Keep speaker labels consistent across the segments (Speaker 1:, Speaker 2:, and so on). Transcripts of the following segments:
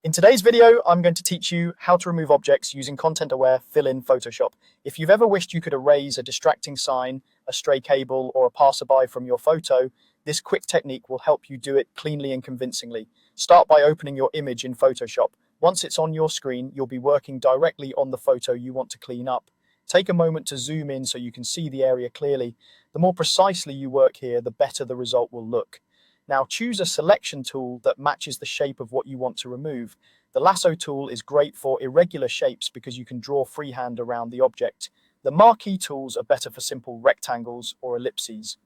Speaker 1: In today's video, I'm going to teach you how to remove objects using content-aware fill-in Photoshop. If you've ever wished you could erase a distracting sign, a stray cable, or a passerby from your photo, this quick technique will help you do it cleanly and convincingly. Start by opening your image in Photoshop. Once it's on your screen, you'll be working directly on the photo you want to clean up. Take a moment to zoom in so you can see the area clearly. The more precisely you work here, the better the result will look. Now choose a selection tool that matches the shape of what you want to remove. The lasso tool is great for irregular shapes because you can draw freehand around the object. The marquee tools are better for simple rectangles or ellipses.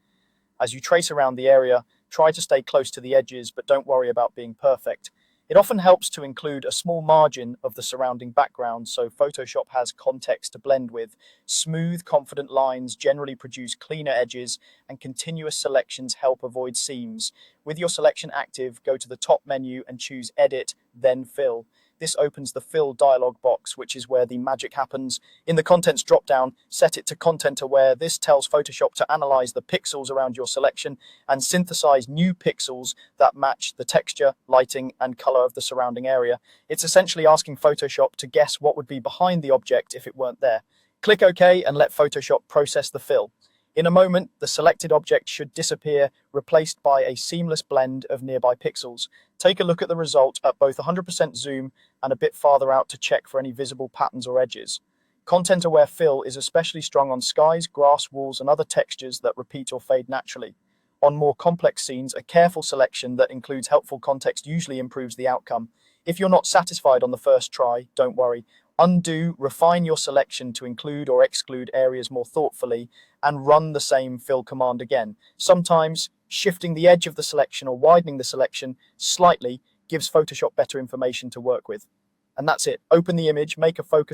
Speaker 1: As you trace around the area, try to stay close to the edges, but don't worry about being perfect. It often helps to include a small margin of the surrounding background so Photoshop has context to blend with. Smooth, confident lines generally produce cleaner edges, and continuous selections help avoid seams. With your selection active, go to the top menu and choose Edit, then Fill. This opens the Fill dialog box, which is where the magic happens. In the Contents dropdown, set it to Content Aware. This tells Photoshop to analyze the pixels around your selection and synthesize new pixels that match the texture, lighting, and color of the surrounding area. It's essentially asking Photoshop to guess what would be behind the object if it weren't there. Click OK and let Photoshop process the fill. In a moment, the selected object should disappear, replaced by a seamless blend of nearby pixels. Take a look at the result at both 100% zoom and a bit farther out to check for any visible patterns or edges. Content-aware fill is especially strong on skies, grass, walls, and other textures that repeat or fade naturally. On more complex scenes, a careful selection that includes helpful context usually improves the outcome. If you're not satisfied on the first try, don't worry. Undo, refine your selection to include or exclude areas more thoughtfully, and run the same fill command again. Sometimes, shifting the edge of the selection or widening the selection slightly gives Photoshop better information to work with. And that's it. Open the image, make a focus